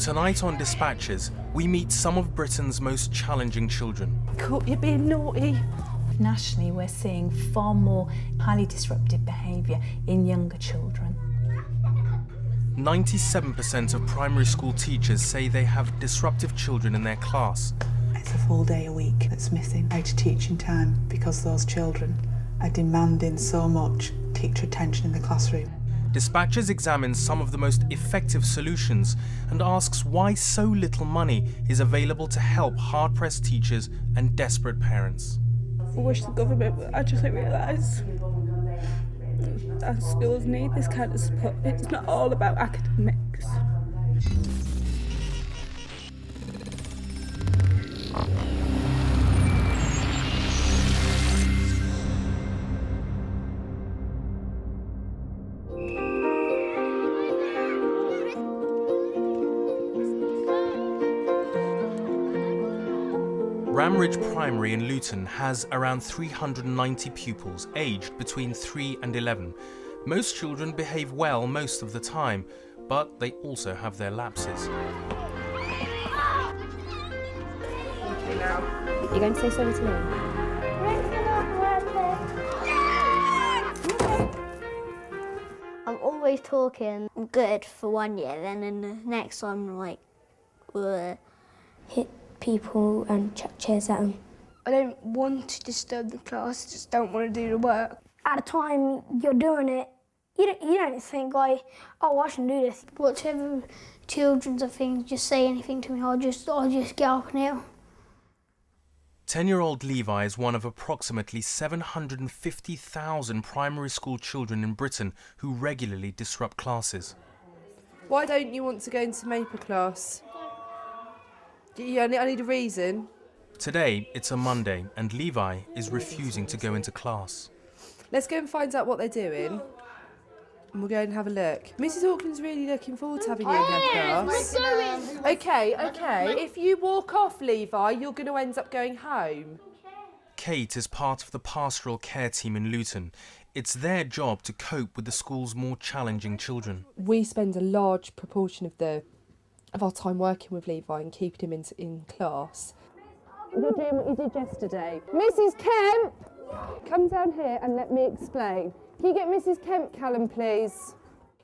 Tonight on Dispatches, we meet some of Britain's most challenging children. Caught you being naughty. Nationally, we're seeing far more highly disruptive behaviour in younger children. 97% of primary school teachers say they have disruptive children in their class. It's a full day a week that's missing out of teaching time because those children are demanding so much teacher attention in the classroom. Dispatches examines some of the most effective solutions and asks why so little money is available to help hard-pressed teachers and desperate parents. I wish the government would actually realise that schools need this kind of support. It's not all about academics. Ramridge Primary in Luton has around 390 pupils aged between 3 and 11. Most children behave well most of the time, but they also have their lapses. You're going to say sorry to me? I'm always talking good for 1 year, then in the next I'm like, Hit people and chuck chairs at them. I don't want to disturb the class, I just don't want to do the work. At the time you're doing it, you don't think like, oh, I shouldn't do this. whatever children's things just say anything to me, I'll just get up and out. 10-year-old Levi is one of approximately 750,000 primary school children in Britain who regularly disrupt classes. Why don't you want to go into Maple class? I need a reason. Today, it's a Monday and Levi is refusing to go into class. Let's go and find out what they're doing. And we'll go and have a look. Mrs. Hawkins really looking forward to having you in her class. Okay. If you walk off, Levi, you're going to end up going home. Kate is part of the pastoral care team in Luton. It's their job to cope with the school's more challenging children. We spend a large proportion of our time working with Levi and keeping him in class. You're doing what you did yesterday. Mrs. Kemp, come down here and let me explain. Can you get Mrs. Kemp, Callum, please?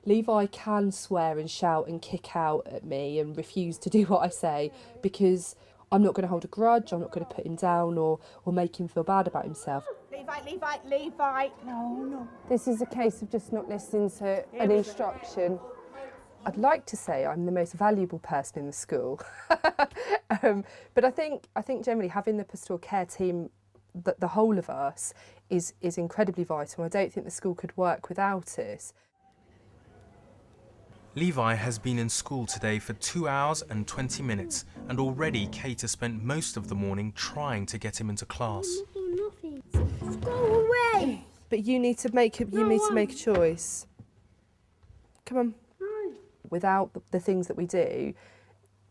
Levi can swear and shout and kick out at me and refuse to do what I say because I'm not going to hold a grudge, I'm not going to put him down or make him feel bad about himself. Levi. No. This is a case of just not listening to an instruction. I'd like to say I'm the most valuable person in the school, but I think generally having the pastoral care team, the whole of us, is incredibly vital. I don't think the school could work without us. Levi has been in school today for 2 hours and 20 minutes, and already Kate has spent most of the morning trying to get him into class. Go away! But you need to make a choice. Come on. Without the things that we do,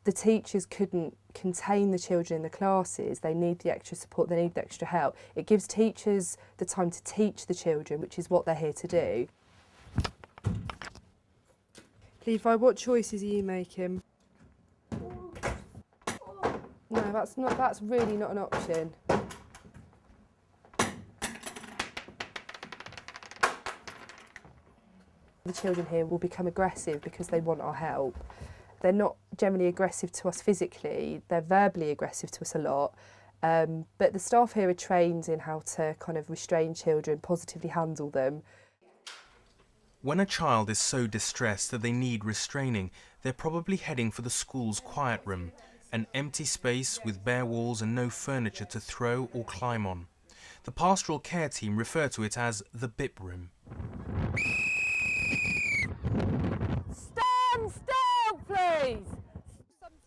the teachers couldn't contain the children in the classes. They need the extra support, they need the extra help. It gives teachers the time to teach the children, which is what they're here to do. Levi, what choices are you making? No, that's really not an option. The children here will become aggressive because they want our help. They're not generally aggressive to us physically, they're verbally aggressive to us a lot. But the staff here are trained in how to kind of restrain children, positively handle them. When a child is so distressed that they need restraining, they're probably heading for the school's quiet room, an empty space with bare walls and no furniture to throw or climb on. The pastoral care team refer to it as the BIP room. Stand still, please!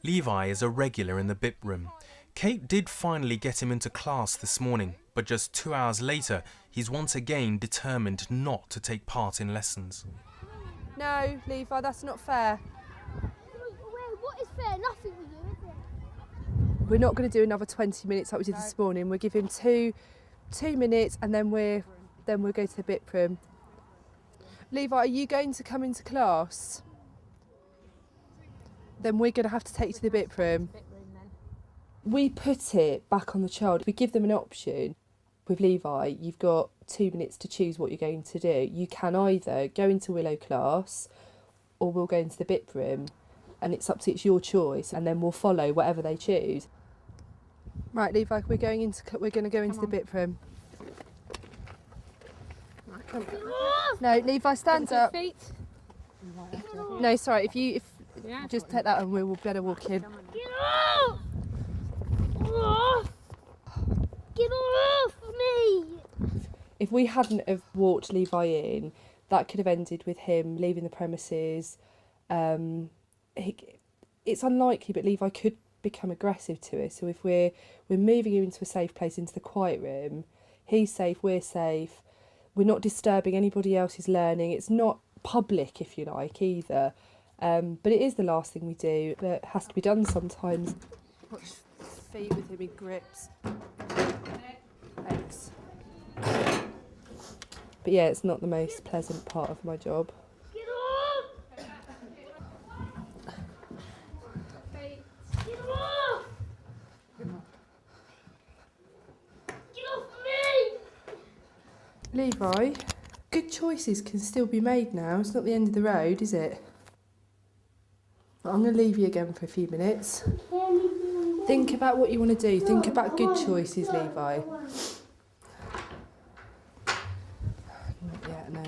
Levi is a regular in the BIP room. Kate did finally get him into class this morning, but just 2 hours later, he's once again determined not to take part in lessons. No, Levi, that's not fair. What is fair? Nothing we do, is it? We're not going to do another 20 minutes like we did this morning. We'll give him two minutes and then we'll go to the BIP room. Levi, are you going to come into class? then we're going to have to take you to the bit room. We put it back on the child. We give them an option. With Levi, you've got 2 minutes to choose what you're going to do. You can either go into Willow class or we'll go into the bit room, and it's it's your choice, and then we'll follow whatever they choose. Right, Levi, we're going to go into the bit room. Come. No, Levi, stand up. No, sorry, if just take that and we will better walk in. Get off! Get off me! If we hadn't have walked Levi in, that could have ended with him leaving the premises. It's unlikely, but Levi could become aggressive to us. So if we're moving him into a safe place, into the quiet room, he's safe, we're safe. We're not disturbing anybody else's learning. It's not public, if you like, either. But it is the last thing we do, but it has to be done sometimes. Watch feet with him in grips. Thanks. But yeah, it's not the most pleasant part of my job. Get off! Get off! Get off me! Levi, good choices can still be made now. It's not the end of the road, is it? I'm going to leave you again for a few minutes. Think about what you want to do. Think about good choices, Levi. Not yet, no.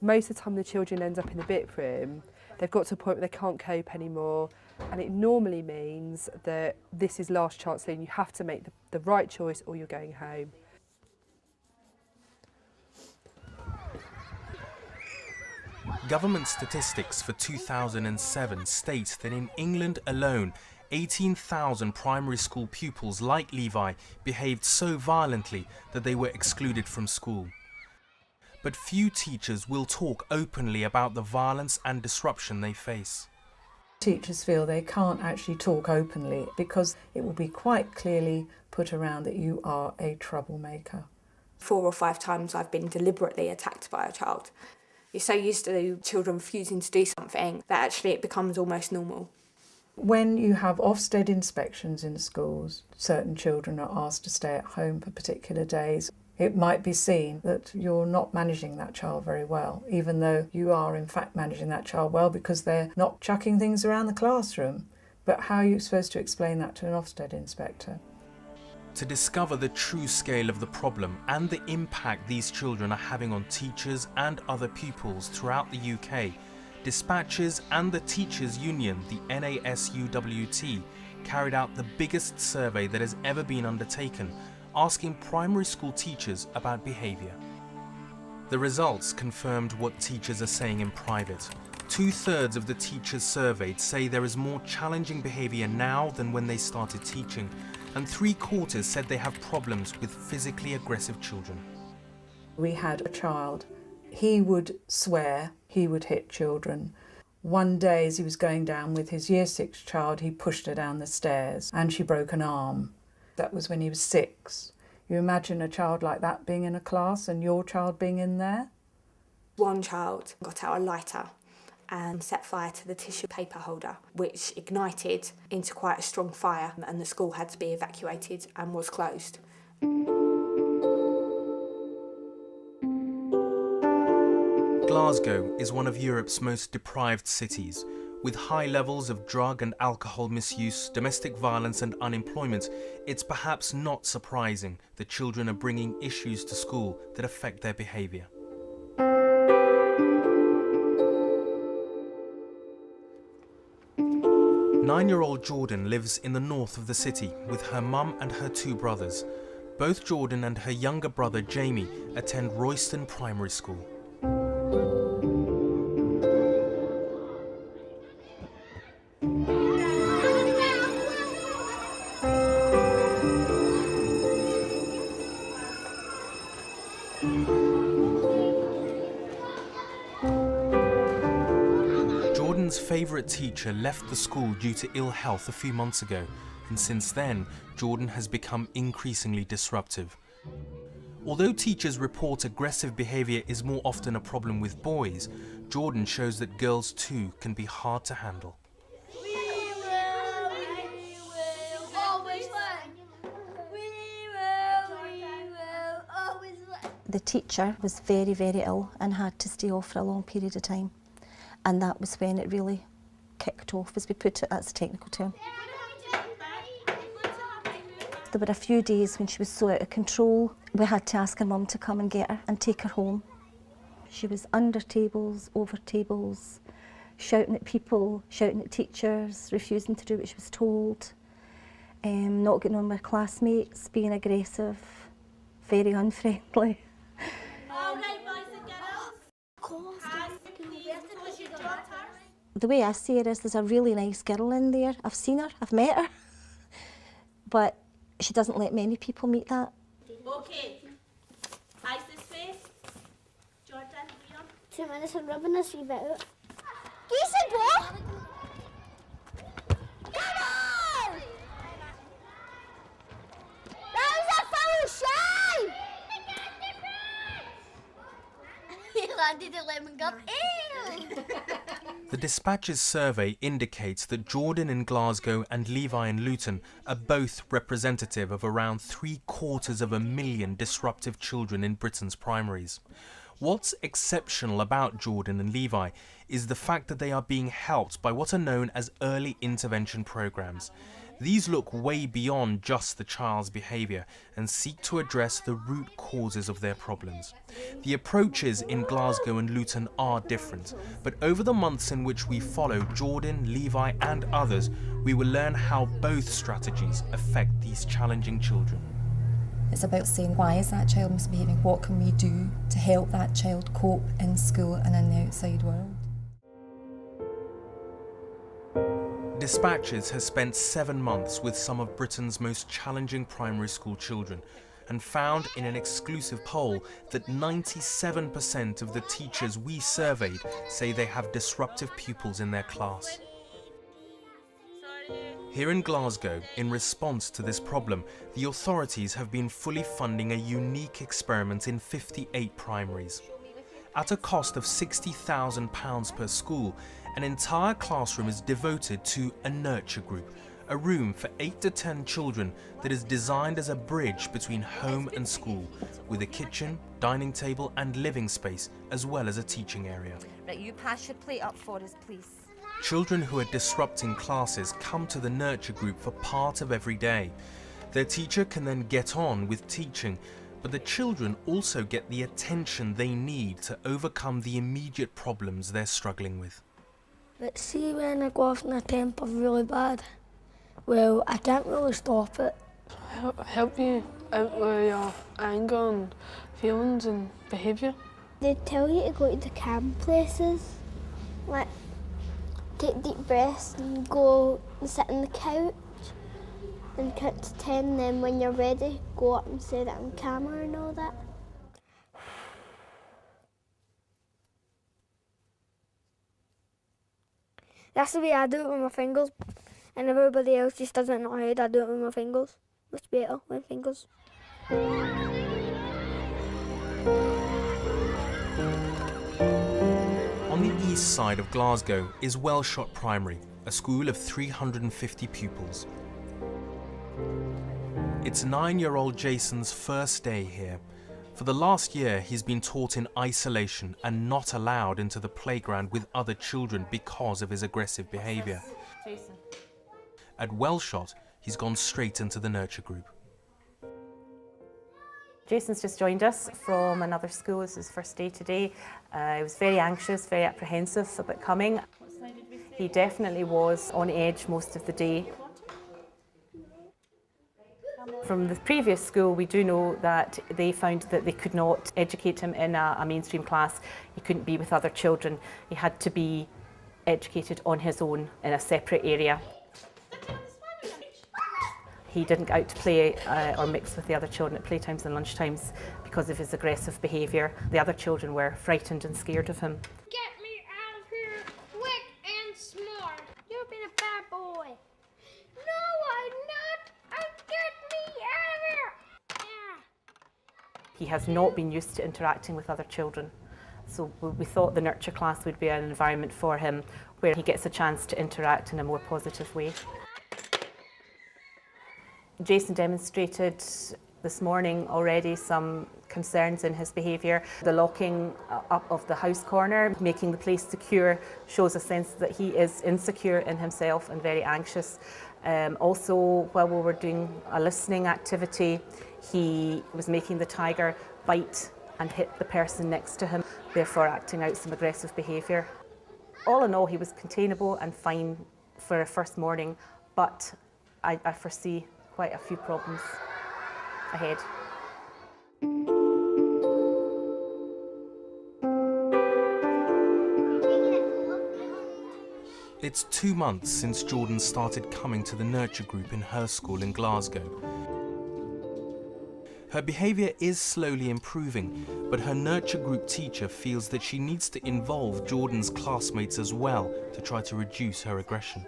Most of the time the children end up in the bit room. They've got to a point where they can't cope anymore, and it normally means that this is last chance and you have to make the right choice or you're going home. Government statistics for 2007 state that in England alone, 18,000 primary school pupils like Levi behaved so violently that they were excluded from school. But few teachers will talk openly about the violence and disruption they face. Teachers feel they can't actually talk openly because it will be quite clearly put around that you are a troublemaker. 4 or 5 times I've been deliberately attacked by a child. You're so used to children refusing to do something that actually it becomes almost normal. When you have Ofsted inspections in schools, certain children are asked to stay at home for particular days. It might be seen that you're not managing that child very well, even though you are in fact managing that child well because they're not chucking things around the classroom. But how are you supposed to explain that to an Ofsted inspector? To discover the true scale of the problem and the impact these children are having on teachers and other pupils throughout the UK, Dispatches and the Teachers Union, the NASUWT, carried out the biggest survey that has ever been undertaken, asking primary school teachers about behaviour. The results confirmed what teachers are saying in private. 2/3 of the teachers surveyed say there is more challenging behaviour now than when they started teaching, and 3/4 said they have problems with physically aggressive children. We had a child. He would swear, he would hit children. One day as he was going down with his year 6 child, he pushed her down the stairs and she broke an arm. That was when he was 6. You imagine a child like that being in a class and your child being in there? One child got out a lighter and set fire to the tissue paper holder, which ignited into quite a strong fire, and the school had to be evacuated and was closed. Glasgow is one of Europe's most deprived cities. With high levels of drug and alcohol misuse, domestic violence and unemployment, it's perhaps not surprising that children are bringing issues to school that affect their behaviour. Nine-year-old Jordan lives in the north of the city with her mum and her 2 brothers. Both Jordan and her younger brother Jamie attend Royston Primary School. Jordan's favourite teacher left the school due to ill health a few months ago, and since then, Jordan has become increasingly disruptive. Although teachers report aggressive behaviour is more often a problem with boys, Jordan shows that girls too can be hard to handle. The teacher was very, very ill and had to stay off for a long period of time. And that was when it really kicked off, as we put it, that's a technical term. There were a few days when she was so out of control, we had to ask her mum to come and get her and take her home. She was under tables, over tables, shouting at people, shouting at teachers, refusing to do what she was told, not getting on with her classmates, being aggressive, very unfriendly. The way I see it is there's a really nice girl in there. I've seen her, I've met her, but she doesn't let many people meet that. Okay. Eyes this way. Jordan, Leon. 2 minutes of rubbing this wee bit out. You said what? Come on! That was a foul shame! He landed a lemon cup. Ew! The Dispatch's survey indicates that Jordan in Glasgow and Levi in Luton are both representative of around 750,000 disruptive children in Britain's primaries. What's exceptional about Jordan and Levi is the fact that they are being helped by what are known as early intervention programs. These look way beyond just the child's behaviour and seek to address the root causes of their problems. The approaches in Glasgow and Luton are different, but over the months in which we follow Jordan, Levi and others, we will learn how both strategies affect these challenging children. It's about saying, why is that child misbehaving? What can we do to help that child cope in school and in the outside world? Dispatches has spent 7 months with some of Britain's most challenging primary school children and found in an exclusive poll that 97% of the teachers we surveyed say they have disruptive pupils in their class. Here in Glasgow, in response to this problem, the authorities have been fully funding a unique experiment in 58 primaries. At a cost of £60,000 per school, an entire classroom is devoted to a nurture group, a room for 8 to 10 children that is designed as a bridge between home and school, with a kitchen, dining table and living space, as well as a teaching area. Right, you pass your plate up for us, please. Children who are disrupting classes come to the nurture group for part of every day. Their teacher can then get on with teaching, but the children also get the attention they need to overcome the immediate problems they're struggling with. But see, when I go off in a temper really bad, well, I can't really stop it. Help you out with your anger and feelings and behaviour. They tell you to go to the calm places, like take deep breaths and go and sit on the couch and count to 10, then when you're ready, go up and say that I'm calmer and all that. That's the way I do it with my fingers, and everybody else just does it in their head. I do it with my fingers. Much better with fingers. On the east side of Glasgow is Wellshot Primary, a school of 350 pupils. It's 9-year-old Jason's first day here. For the last year, he's been taught in isolation and not allowed into the playground with other children because of his aggressive behaviour. Jason. At Wellshot, he's gone straight into the nurture group. Jason's just joined us from another school. This is his first day today. He was very anxious, very apprehensive about coming. He definitely was on edge most of the day. From the previous school, we do know that they found that they could not educate him in a mainstream class. He couldn't be with other children. He had to be educated on his own in a separate area. He didn't get out to play or mix with the other children at playtimes and lunchtimes because of his aggressive behaviour. The other children were frightened and scared of him. Get me out of here, quick and smart. You've been a bad boy. No, I'm not. Get me out of here. He has not been used to interacting with other children. So we thought the nurture class would be an environment for him where he gets a chance to interact in a more positive way. Jason demonstrated this morning already some concerns in his behaviour. The locking up of the house corner, making the place secure, shows a sense that he is insecure in himself and very anxious. Also, while we were doing a listening activity, he was making the tiger bite and hit the person next to him, therefore acting out some aggressive behaviour. All in all, he was containable and fine for a first morning, but I foresee quite a few problems ahead. It's 2 months since Jordan started coming to the nurture group in her school in Glasgow. Her behaviour is slowly improving, but her nurture group teacher feels that she needs to involve Jordan's classmates as well to try to reduce her aggression.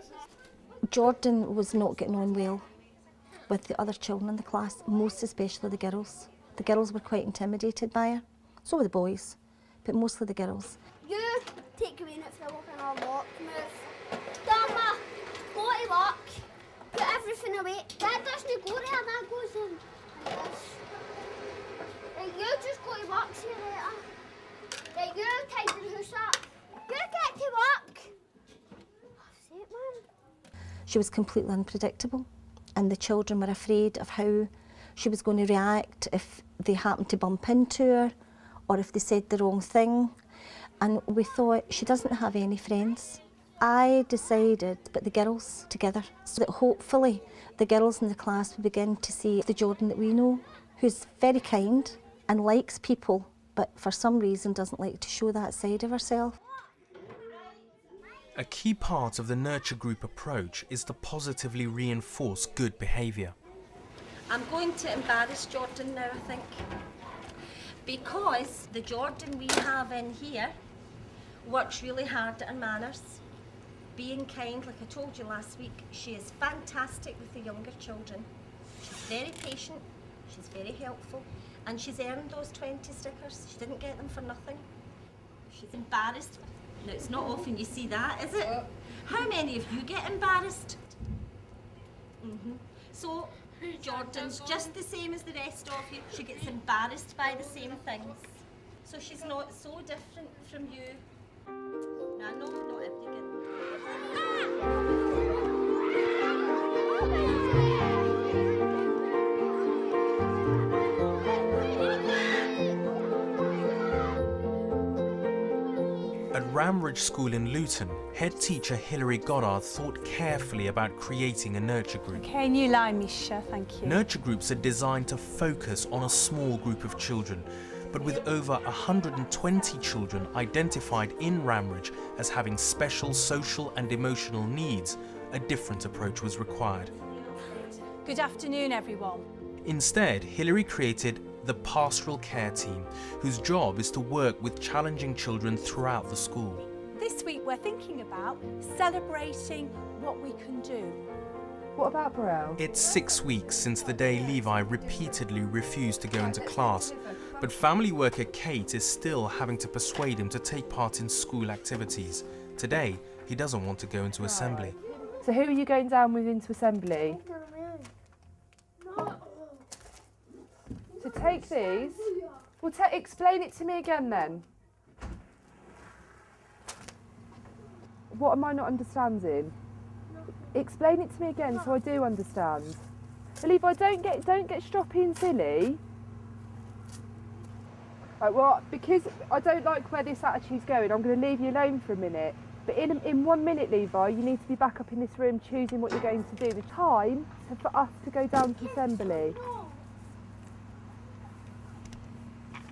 Jordan was not getting on well with the other children in the class, most especially the girls. The girls were quite intimidated by her, so were the boys, but mostly the girls. You take your unit for a walk and I'll walk. Move. Dama, go to work. Put everything away. Dad doesn't go there, Dad goes in. You just go to work, see you later. You tidy the house up. You get to work. Say it, Mum. She was completely unpredictable, and the children were afraid of how she was going to react if they happened to bump into her or if they said the wrong thing. And we thought, she doesn't have any friends. I decided to put the girls together so that hopefully the girls in the class would begin to see the Jordan that we know, who's very kind and likes people, but for some reason doesn't like to show that side of herself. A key part of the nurture group approach is to positively reinforce good behaviour. I'm going to embarrass Jordan now, I think, because the Jordan we have in here works really hard at her manners, being kind, like I told you last week. She is fantastic with the younger children. She's very patient, she's very helpful, and she's earned those 20 stickers. She didn't get them for nothing. She's embarrassed. Now, it's not often you see that, is it? How many of you get embarrassed? So, Jordan's just the same as the rest of you. She gets embarrassed by the same things. So she's not so different from you. Now, no, not every girl. At Ramridge School in Luton, head teacher Hilary Goddard thought carefully about creating a nurture group. Okay, new line, Misha, thank you. Nurture groups are designed to focus on a small group of children, but with over 120 children identified in Ramridge as having special social and emotional needs, a different approach was required. Good afternoon, everyone. Instead, Hilary created the Pastoral Care Team, whose job is to work with challenging children throughout the school. This week we're thinking about celebrating what we can do. What about Burrell? It's 6 weeks since the day Levi repeatedly refused to go into class, but family worker Kate is still having to persuade him to take part in school activities. Today, he doesn't want to go into assembly. So who are you going down with into assembly? So take these. Well, explain it to me again then. What am I not understanding? Explain it to me again so I do understand. Levi, don't get stroppy and silly. Right, well, because I don't like where this attitude's going, I'm going to leave you alone for a minute. But in 1 minute, Levi, you need to be back up in this room choosing what you're going to do. The time for us to go down to assembly.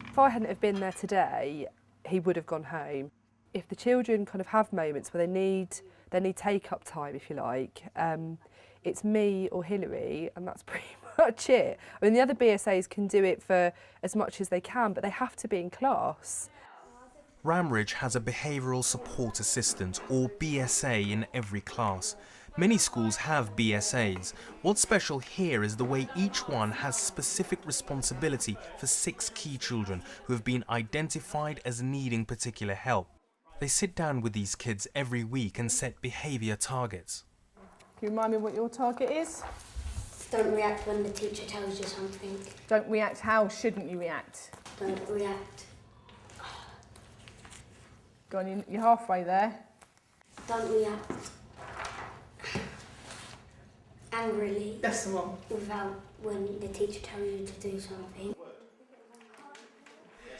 If I hadn't have been there today, he would have gone home. If the children kind of have moments where they need take-up time, if you like, it's me or Hilary, and that's pretty much it. I mean, the other BSAs can do it for as much as they can, but they have to be in class. Ramridge has a behavioural support assistant, or BSA, in every class. Many schools have BSAs. What's special here is the way each one has specific responsibility for 6 key children who have been identified as needing particular help. They sit down with these kids every week and set behaviour targets. Can you remind me what your target is? Don't react when the teacher tells you something. Don't react. How shouldn't you react? Don't react. Go on, you're halfway there. Don't react angrily. That's the one. Without when the teacher tells you to do something.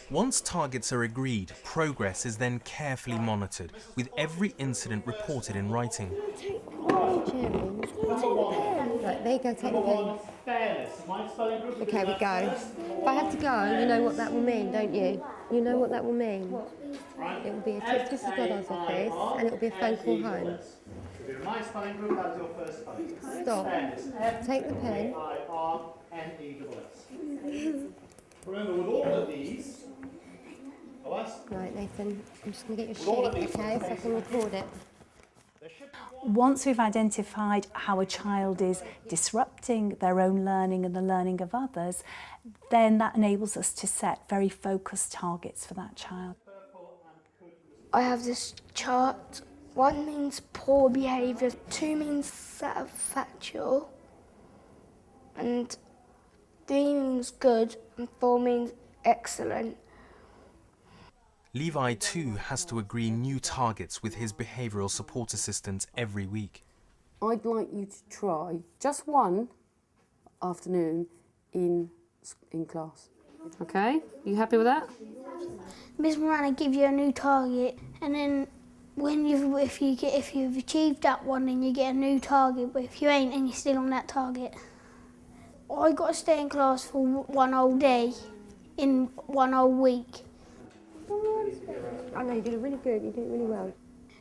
Once targets are agreed, progress is then carefully monitored, with every incident reported in writing. Right, there you go, take the pen. Okay, we go. If I have to go, you know what that will mean, don't you? You know what that will mean. It will be a trip to Mrs. Goddard's office and it will be a phone call home. Stop. Take the pen. Remember, with all of these, Right, Nathan, I'm just going to get your sheet, okay, so I can record it. Once we've identified how a child is disrupting their own learning and the learning of others, then that enables us to set very focused targets for that child. I have this chart. 1 means poor behaviour, 2 means satisfactual, and 3 means good, and 4 means excellent. Levi too has to agree new targets with his behavioural support assistants every week. I'd like you to try just one afternoon in class. Okay? You happy with that? Miss Miranda give you a new target, and then if you've achieved that one, then you get a new target. But if you ain't, and you're still on that target, I got to stay in class for 1 whole day in 1 whole week. I know, you did it really good, you did it really well.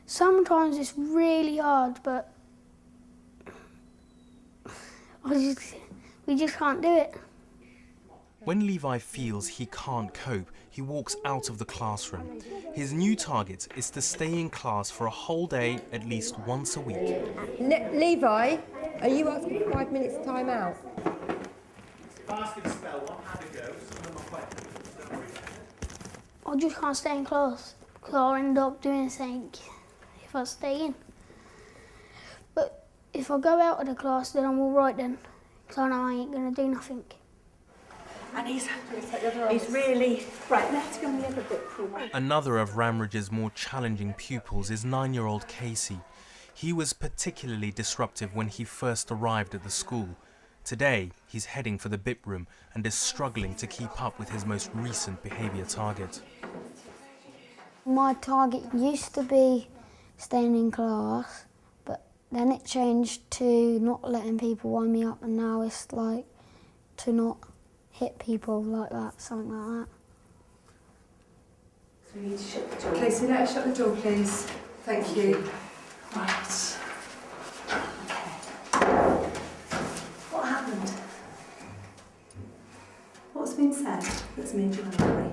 Sometimes it's really hard, but we just can't do it. When Levi feels he can't cope, he walks out of the classroom. His new target is to stay in class for a whole day at least once a week. Levi, are you asking for 5 minutes time out? I just can't stay in class because I'll end up doing something if I stay in. But if I go out of the class, then I'm all right then, because I know I ain't going to do nothing. And he's really... Right, let's go and have a book for a Another of Ramridge's more challenging pupils is 9-year-old Casey. He was particularly disruptive when he first arrived at the school. Today, he's heading for the BIP room and is struggling to keep up with his most recent behaviour target. My target used to be staying in class, but then it changed to not letting people wind me up, and now it's like to not hit people like that, something like that. So you need to shut the door. Casey, let's shut the door, please. Thank you. Right. What happened? What's been said that's made you angry?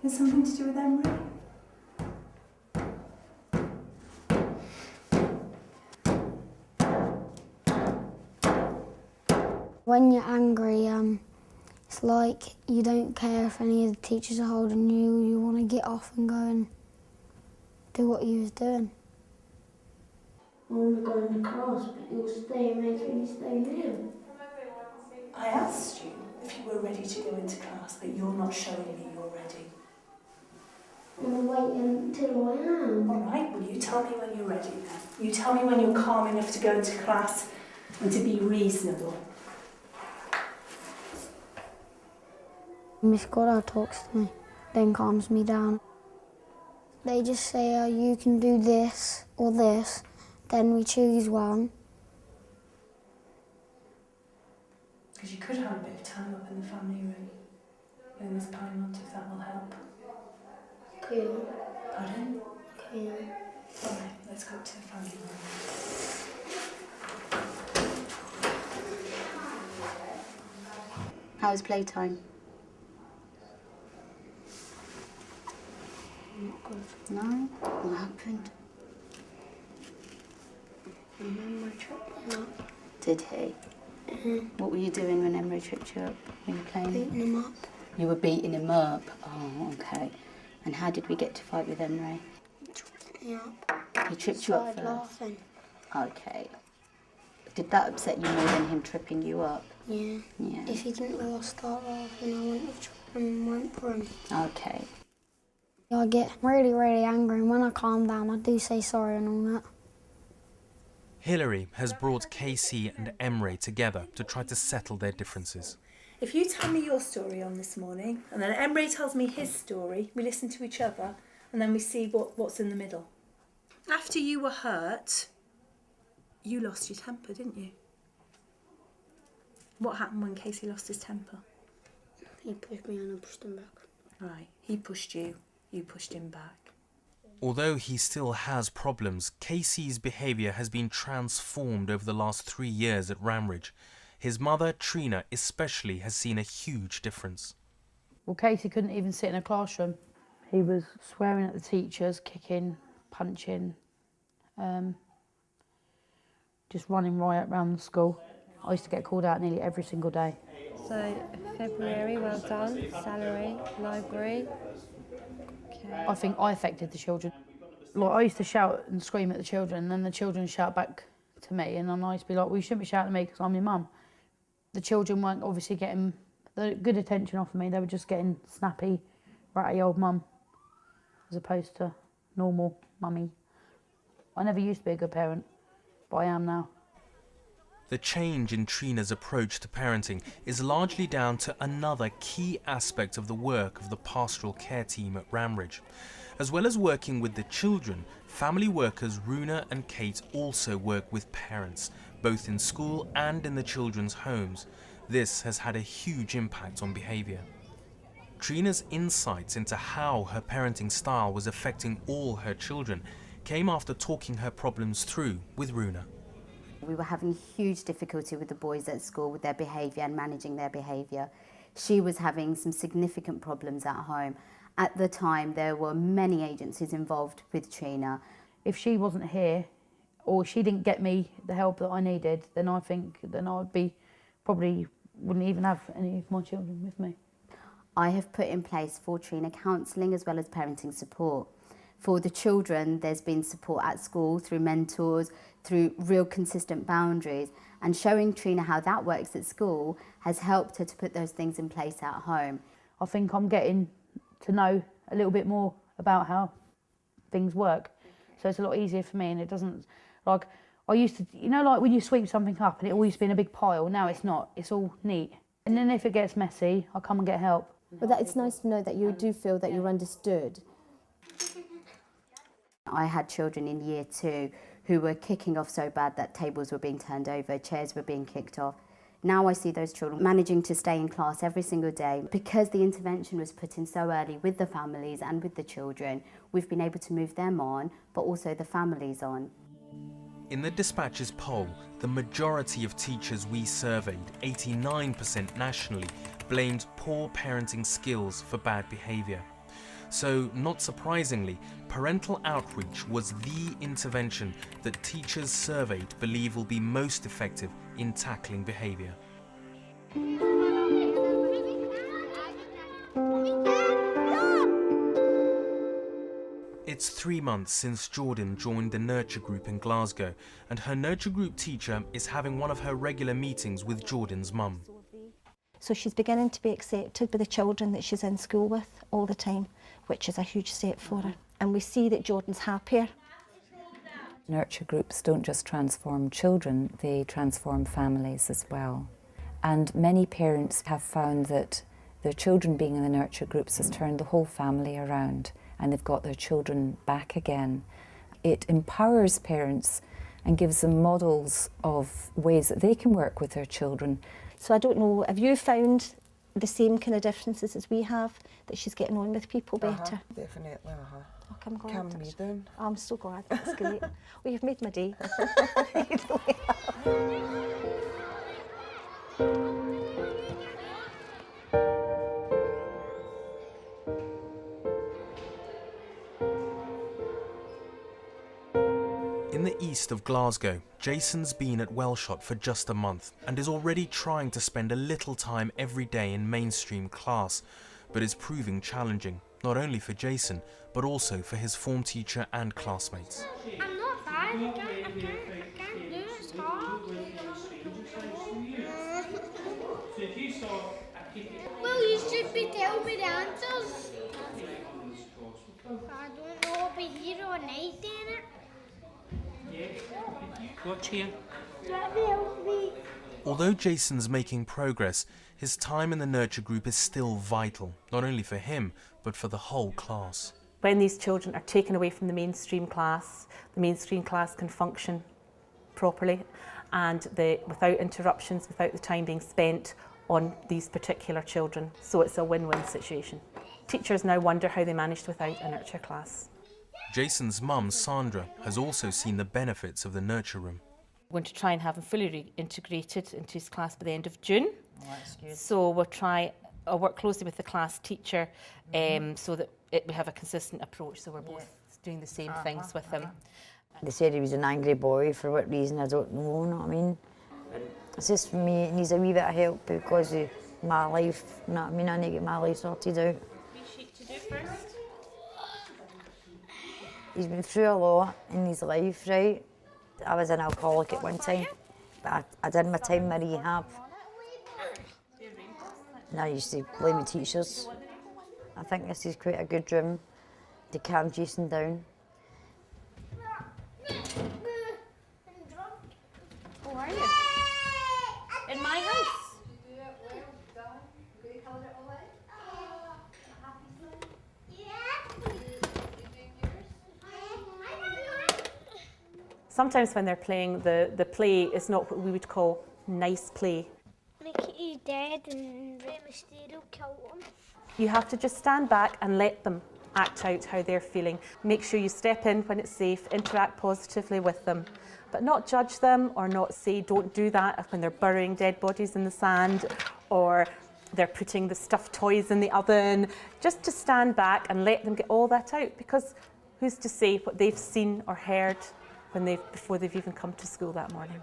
Has something to do with Emery? When you're angry, it's like you don't care if any of the teachers are holding you. You want to get off and go and do what you was doing. I want to go into class, but you'll stay and make me stay here. I asked you if you were ready to go into class, but you're not showing me you're ready. I'm waiting until I am. All right, well, you tell me when you're ready then. You tell me when you're calm enough to go into class and to be reasonable. Miss Goddard talks to me, then calms me down. They just say, oh, you can do this or this, then we choose one. Because you could have a bit of time up in the family room in Miss Pinemont, if that will help. Cool. Pardon? Cool. All right, let's go to the family room. How was playtime? No? What happened? Remember tripped me up. Did he? What were you doing when Emery tripped you up? When you were playing? Beating him up. You were beating him up? Oh, okay. And how did we get to fight with Emery? Me up. He tripped you up Started first? laughing. Okay. Did that upset you more than him tripping you up? Yeah. Yeah. If he didn't all start laughing, I wouldn't have tripped him and went for him. Okay. I get really, really angry, and when I calm down, I do say sorry and all that. Hilary has brought Casey and Emre together to try to settle their differences. If you tell me your story on this morning, and then Emre tells me his story, we listen to each other, and then we see what's in the middle. After you were hurt, you lost your temper, didn't you? What happened when Casey lost his temper? He pushed me and I pushed him back. Right, he pushed you, you pushed him back. Although he still has problems, Casey's behaviour has been transformed over the last 3 years at Ramridge. His mother, Trina, especially has seen a huge difference. Well, Casey couldn't even sit in a classroom. He was swearing at the teachers, kicking, punching, just running riot around the school. I used to get called out nearly every single day. So, February, well done. Salary, library. Okay. I think I affected the children. Like, I used to shout and scream at the children, and then the children shout back to me, and then I used to be like, well, you shouldn't be shouting at me because I'm your mum. The children weren't obviously getting the good attention off of me, they were just getting snappy, ratty old mum, as opposed to normal mummy. I never used to be a good parent, but I am now. The change in Trina's approach to parenting is largely down to another key aspect of the work of the pastoral care team at Ramridge. As well as working with the children, family workers Runa and Kate also work with parents, both in school and in the children's homes. This has had a huge impact on behaviour. Trina's insights into how her parenting style was affecting all her children came after talking her problems through with Runa. We were having huge difficulty with the boys at school with their behaviour and managing their behaviour. She was having some significant problems at home. At the time, there were many agencies involved with Trina. If she wasn't here, or she didn't get me the help that I needed, then I think then I'd probably wouldn't even have any of my children with me. I have put in place for Trina counselling as well as parenting support. For the children, there's been support at school through mentors, through real consistent boundaries, and showing Trina how that works at school has helped her to put those things in place at home. I think I'm getting to know a little bit more about how things work, so it's a lot easier for me, and it doesn't, like, I used to, you know, like when you sweep something up and it always been a big pile, now it's not, it's all neat. And then if it gets messy, I'll come and get help. But it's nice to know that you do feel that you're understood. I had children in year 2 who were kicking off so bad that tables were being turned over, chairs were being kicked off. Now I see those children managing to stay in class every single day. Because the intervention was put in so early with the families and with the children, we've been able to move them on, but also the families on. In the Dispatch's poll, the majority of teachers we surveyed, 89% nationally, blamed poor parenting skills for bad behaviour. So, not surprisingly, parental outreach was the intervention that teachers surveyed believe will be most effective in tackling behaviour. It's 3 months since Jordan joined the Nurture Group in Glasgow, and her Nurture Group teacher is having one of her regular meetings with Jordan's mum. So she's beginning to be accepted by the children that she's in school with all the time, which is a huge step for her. And we see that Jordan's happier. Nurture groups don't just transform children, they transform families as well. And many parents have found that their children being in the nurture groups has turned the whole family around, and they've got their children back again. It empowers parents and gives them models of ways that they can work with their children. So I don't know, have you found the same kind of differences as we have, that she's getting on with people better? Definitely, Oh, I'm glad. Can we do? I'm so glad, that's great. Well, you've made my day. east of Glasgow, Jason's been at Wellshot for just a month and is already trying to spend a little time every day in mainstream class, but is proving challenging, not only for Jason, but also for his form teacher and classmates. I'm not bad. I can't do it. It's hard. Well, you should be telling me the answers. I don't know what behaviour or night in it. Watch here. Help me. Although Jason's making progress, his time in the nurture group is still vital, not only for him, but for the whole class. When these children are taken away from the mainstream class can function properly and without interruptions, without the time being spent on these particular children. So it's a win-win situation. Teachers now wonder how they managed without a nurture class. Jason's mum, Sandra, has also seen the benefits of the nurture room. We're going to try and have him fully reintegrated into his class by the end of June. Oh, that's good. So I'll work closely with the class teacher so that we have a consistent approach, so we're both doing the same things with him. They said he was an angry boy, for what reason I don't know, you know what I mean? It's just for me, it needs a wee bit of help because of my life, you know what I mean? I need to get my life sorted out. To do first. He's been through a lot in his life, right? I was an alcoholic at one time, but I did my time in rehab. And I used to blame the teachers. I think this is quite a good room to calm Jason down. How are you? In my house. Sometimes when they're playing, the play is not what we would call nice play. He's dead and Rey Mysterio killed him. You have to just stand back and let them act out how they're feeling. Make sure you step in when it's safe, interact positively with them, but not judge them or not say don't do that when they're burying dead bodies in the sand or they're putting the stuffed toys in the oven. Just to stand back and let them get all that out, because who's to say what they've seen or heard before they've even come to school that morning.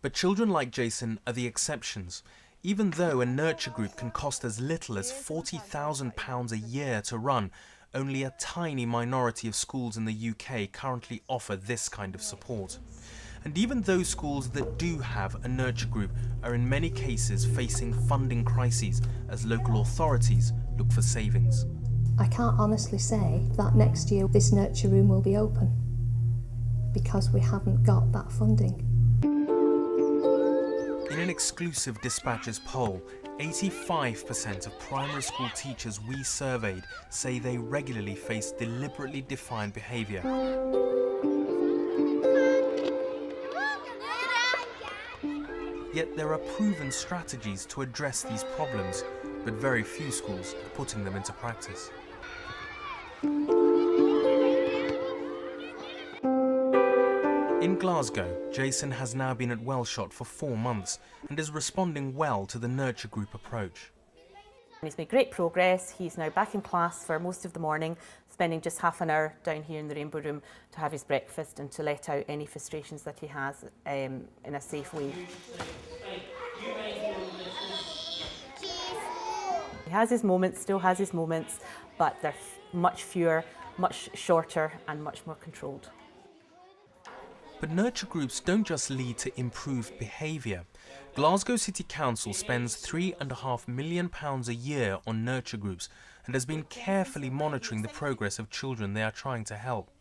But children like Jason are the exceptions. Even though a nurture group can cost as little as £40,000 a year to run, only a tiny minority of schools in the UK currently offer this kind of support. And even those schools that do have a nurture group are in many cases facing funding crises as local authorities look for savings. I can't honestly say that next year this nurture room will be open because we haven't got that funding. In an exclusive Dispatches poll, 85% of primary school teachers we surveyed say they regularly face deliberately defined behaviour. Yet there are proven strategies to address these problems, but very few schools are putting them into practice. In Glasgow, Jason has now been at Wellshot for 4 months and is responding well to the nurture group approach. He's made great progress. He's now back in class for most of the morning, spending just half an hour down here in the Rainbow Room to have his breakfast and to let out any frustrations that he has in a safe way. He has his moments, still has his moments, but they're much fewer, much shorter and much more controlled. But nurture groups don't just lead to improved behaviour. Glasgow City Council spends £3.5 million a year on nurture groups and has been carefully monitoring the progress of children they are trying to help.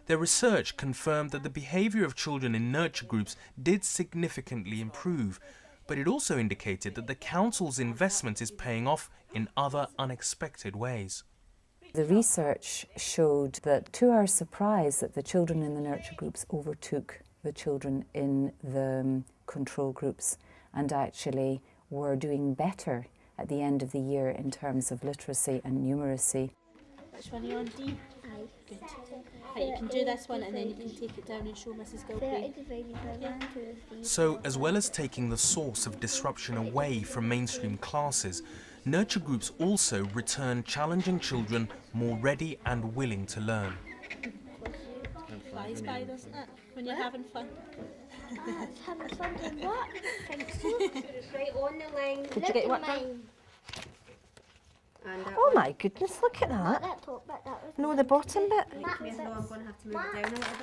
Their research confirmed that the behaviour of children in nurture groups did significantly improve, but it also indicated that the council's investment is paying off in other unexpected ways. The research showed that, to our surprise, that the children in the nurture groups overtook the children in the control groups and actually were doing better at the end of the year in terms of literacy and numeracy. Which one are you on, D? Aye. Good. Right, you can do this one and then you can take it down and show Mrs. Gilby. So, as well as taking the source of disruption away from mainstream classes, nurture groups also return challenging children more ready and willing to learn. flies by, doesn't it? When you're having fun. It's having fun doing what? Thanks. Right on the line. Did you get your work done? mine. Oh my goodness, look at Not that. that top bit, that was No, the bottom bit. That bit.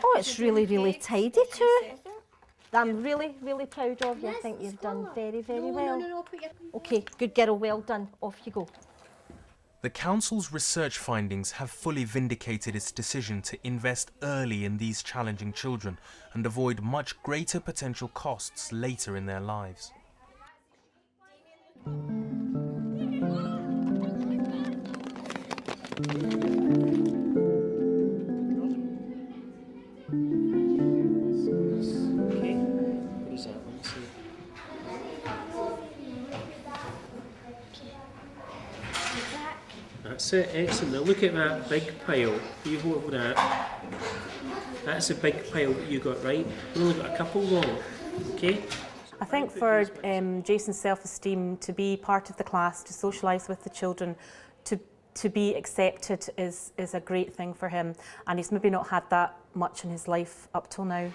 Oh, it's really, really tidy too. I'm really, really proud of you. I think you've done very, very well. No, put your... Okay, good girl, well done. Off you go. The Council's research findings have fully vindicated its decision to invest early in these challenging children and avoid much greater potential costs later in their lives. That's it, excellent. Now look at that big pile. You hold that. That's a big pile that you got right. We've only got a couple wrong. Okay? I think for Jason's self-esteem, to be part of the class, to socialise with the children, to be accepted is a great thing for him, and he's maybe not had that much in his life up till now.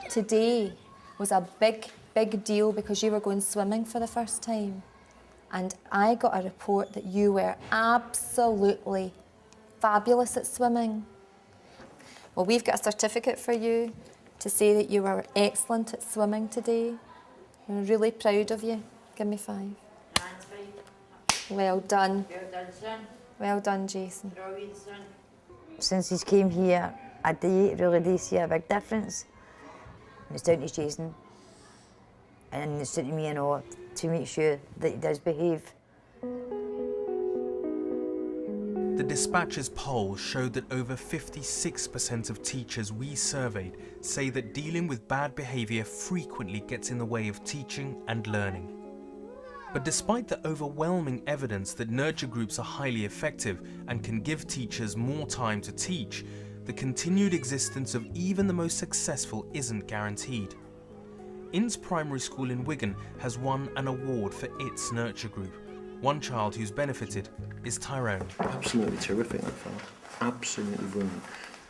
Today was a big deal because you were going swimming for the first time. And I got a report that you were absolutely fabulous at swimming. Well, we've got a certificate for you to say that you were excellent at swimming today. We're really proud of you. Give me 5. Well done. Well done, son. Well done, Jason. Since he's came here, I really do see a big difference. It's down to Jason, and it's down to me and all to make sure that he does behave. The Dispatch's poll showed that over 56% of teachers we surveyed say that dealing with bad behaviour frequently gets in the way of teaching and learning. But despite the overwhelming evidence that nurture groups are highly effective and can give teachers more time to teach, the continued existence of even the most successful isn't guaranteed. Inns Primary School in Wigan has won an award for its nurture group. One child who's benefited is Tyrone. Absolutely terrific, that fella. Absolutely brilliant.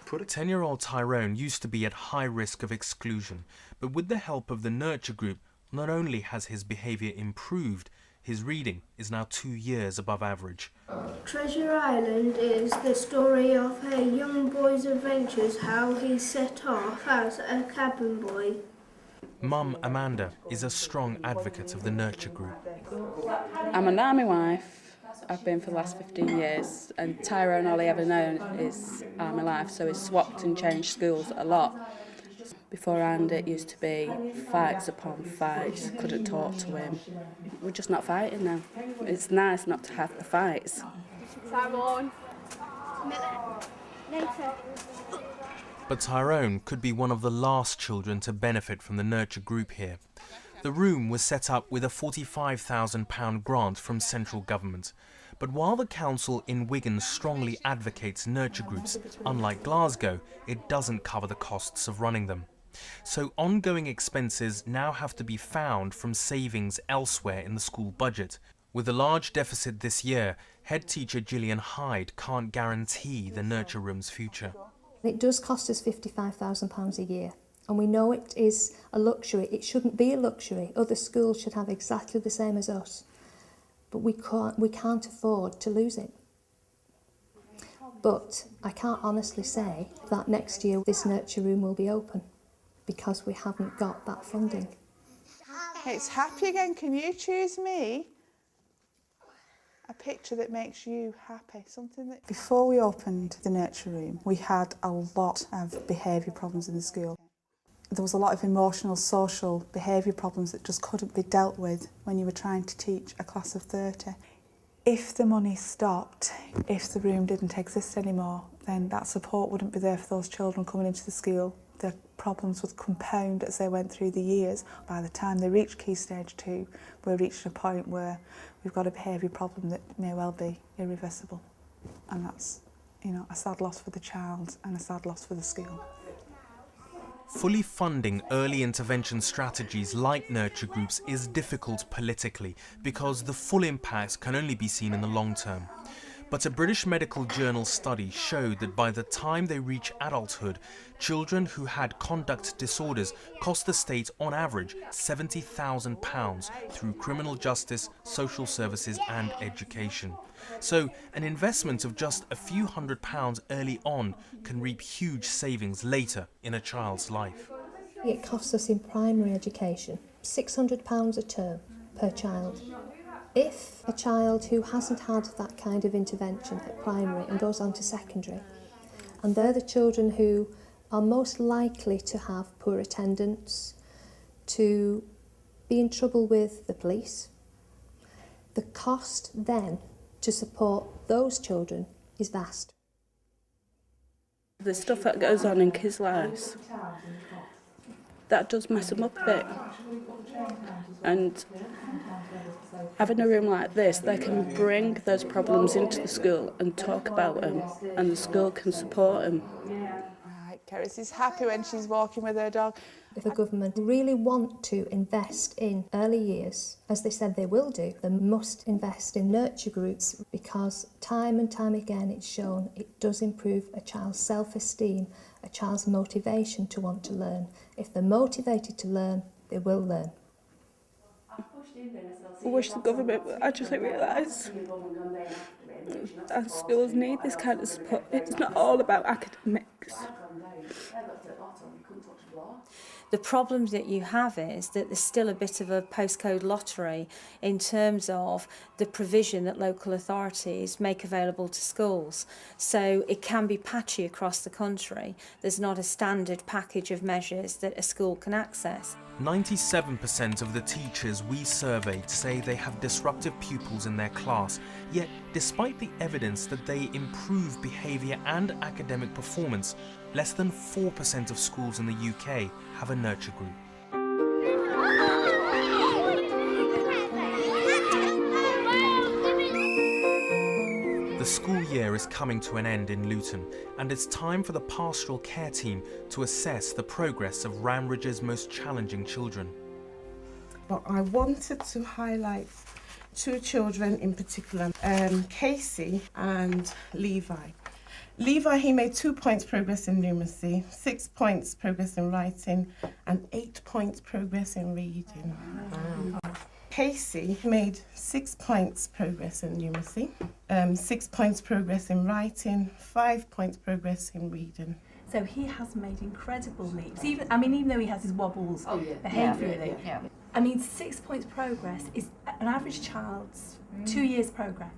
10-year-old Tyrone used to be at high risk of exclusion, but with the help of the nurture group, not only has his behaviour improved, his reading is now 2 years above average. Treasure Island is the story of a young boy's adventures, how he set off as a cabin boy. Mum Amanda is a strong advocate of the nurture group. I'm an army wife. I've been for the last 15 years, and Tyrone, all he ever known is army life, so he's swapped and changed schools a lot. Beforehand it used to be fights upon fights, couldn't talk to him. We're just not fighting now. It's nice not to have the fights. Simon. But Tyrone could be one of the last children to benefit from the nurture group here. The room was set up with a £45,000 grant from central government. But while the council in Wigan strongly advocates nurture groups, unlike Glasgow, it doesn't cover the costs of running them. So ongoing expenses now have to be found from savings elsewhere in the school budget. With a large deficit this year, head teacher Gillian Hyde can't guarantee the nurture room's future. It does cost us £55,000 a year, and we know it is a luxury. It shouldn't be a luxury. Other schools should have exactly the same as us, but we can't afford to lose it. But I can't honestly say that next year this nurture room will be open, because we haven't got that funding. It's happy again. Can you choose me a picture that makes you happy? Something that... Before we opened the nurture room, we had a lot of behaviour problems in the school. There was a lot of emotional, social behaviour problems that just couldn't be dealt with when you were trying to teach a class of 30. If the money stopped, if the room didn't exist anymore, then that support wouldn't be there for those children coming into the school. The problems would compound as they went through the years. By the time they reach Key Stage 2, we're reaching a point where we've got a behaviour problem that may well be irreversible. And that's, a sad loss for the child and a sad loss for the school. Fully funding early intervention strategies like nurture groups is difficult politically because the full impact can only be seen in the long term. But a British Medical Journal study showed that by the time they reach adulthood, children who had conduct disorders cost the state on average £70,000 through criminal justice, social services and education. So an investment of just a few £100s early on can reap huge savings later in a child's life. It costs us in primary education £600 a term per child. If a child who hasn't had that kind of intervention at primary and goes on to secondary, and they're the children who are most likely to have poor attendance, to be in trouble with the police, the cost then to support those children is vast. The stuff that goes on in kids' lives, that does mess them up a bit. And having a room like this, they can bring those problems into the school and talk about them, and the school can support them. Right, Keris is happy when she's walking with her dog. If the government really want to invest in early years, as they said they will do, they must invest in nurture groups, because time and time again it's shown it does improve a child's self-esteem, a child's motivation to want to learn. If they're motivated to learn, they will learn. I wish the government would actually realise that schools need this kind of support. It's not all about academics. The problem that you have is that there's still a bit of a postcode lottery in terms of the provision that local authorities make available to schools. So it can be patchy across the country. There's not a standard package of measures that a school can access. 97% of the teachers we surveyed say they have disruptive pupils in their class, yet despite the evidence that they improve behaviour and academic performance, less than 4% of schools in the UK have a nurture group. The school year is coming to an end in Luton, and it's time for the pastoral care team to assess the progress of Ramridge's most challenging children. But I wanted to highlight two children in particular, Casey and Levi. Levi, he made 2 points progress in numeracy, 6 points progress in writing, and 8 points progress in reading. Wow. Casey made 6 points progress in numeracy, 6 points progress in writing, 5 points progress in reading. So he has made incredible leaps. Even though he has his wobbles behaviourally. Yeah. 6 points progress is an average child's 2 years progress.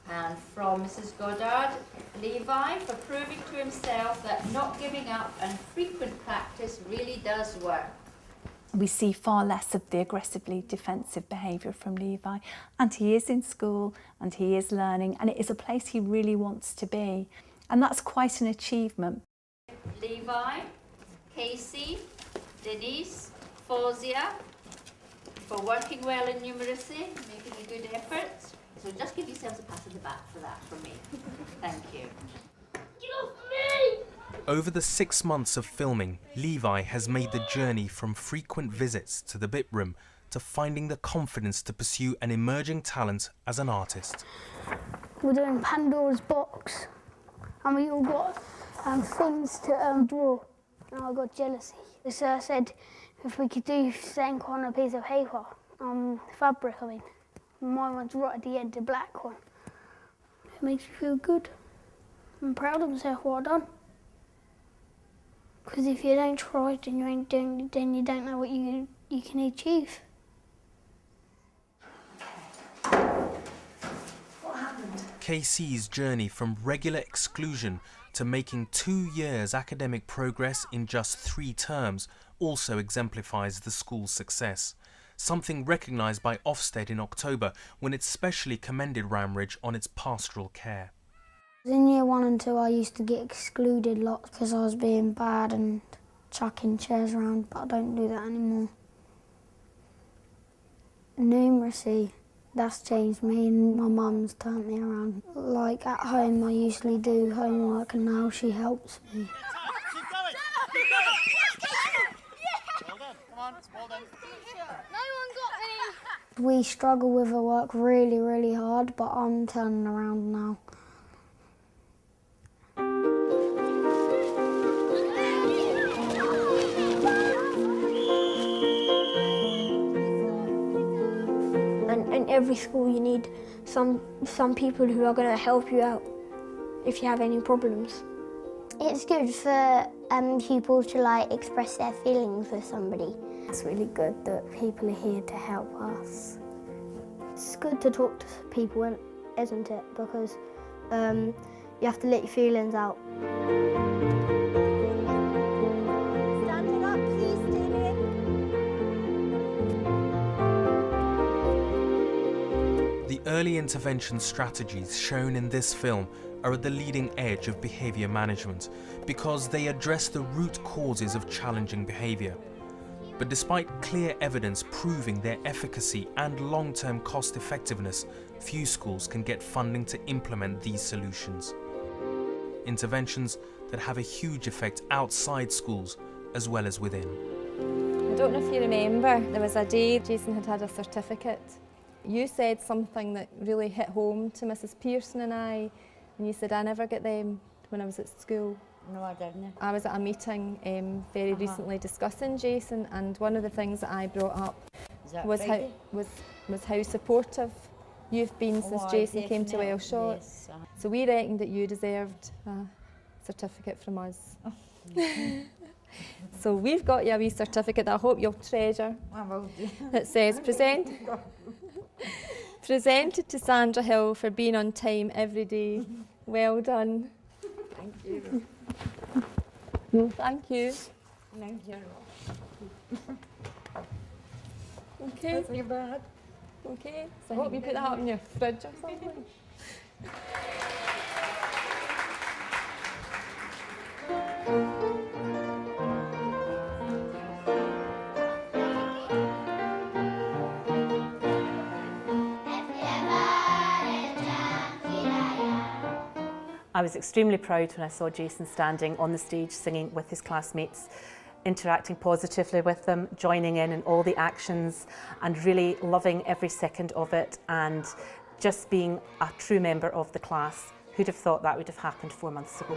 And from Mrs. Goddard, Levi, for proving to himself that not giving up and frequent practice really does work. We see far less of the aggressively defensive behaviour from Levi, and he is in school and he is learning, and it is a place he really wants to be, and that's quite an achievement. Levi, Casey, Denise, Fawzia, for working well in numeracy, making a good effort. So just give yourselves a pat on the back for that from me. Thank you. Get off me! Over the 6 months of filming, Levi has made the journey from frequent visits to the bit room to finding the confidence to pursue an emerging talent as an artist. We're doing Pandora's box, and we all got things to draw, and I got jealousy. So I said if we could do ink on a piece of paper, fabric, my one's right at the end, the black one. It makes me feel good. I'm proud of myself, what I've done. Because if you don't try, then you don't know what you can achieve. What happened? KC's journey from regular exclusion to making 2 years academic progress in just 3 terms also exemplifies the school's success. Something recognised by Ofsted in October when it specially commended Ramridge on its pastoral care. In year 1 and 2 I used to get excluded lots because I was being bad and chucking chairs around, but I don't do that anymore. Numeracy, that's changed me, and my mum's turned me around. Like at home I usually do homework and now she helps me. Keep going! We struggle with the work really, really hard, but I'm turning around now. And in every school you need some people who are going to help you out if you have any problems. It's good for people to express their feelings with somebody. It's really good that people are here to help us. It's good to talk to people, isn't it? Because you have to let your feelings out. Standing up, please, Damien. The early intervention strategies shown in this film are at the leading edge of behaviour management because they address the root causes of challenging behaviour. But despite clear evidence proving their efficacy and long-term cost effectiveness, few schools can get funding to implement these solutions. Interventions that have a huge effect outside schools as well as within. I don't know if you remember, there was a day Jason had a certificate. You said something that really hit home to Mrs. Pearson and I, and you said, I never get them when I was at school. No, I didn't. I was at a meeting very recently discussing Jason, and one of the things that I brought up was how supportive you've been since Jason came to Wellshot. Yes. So we reckoned that you deserved a certificate from us. So we've got you a wee certificate that I hope you'll treasure. I will do. It says, presented to Sandra Hill for being on time every day. Well done. Thank you. No, thank you. Thank you. Okay. That's your bag. Okay. So I hope you put that up in your fridge or something. I was extremely proud when I saw Jason standing on the stage singing with his classmates, interacting positively with them, joining in all the actions and really loving every second of it and just being a true member of the class. Who'd have thought that would have happened 4 months ago?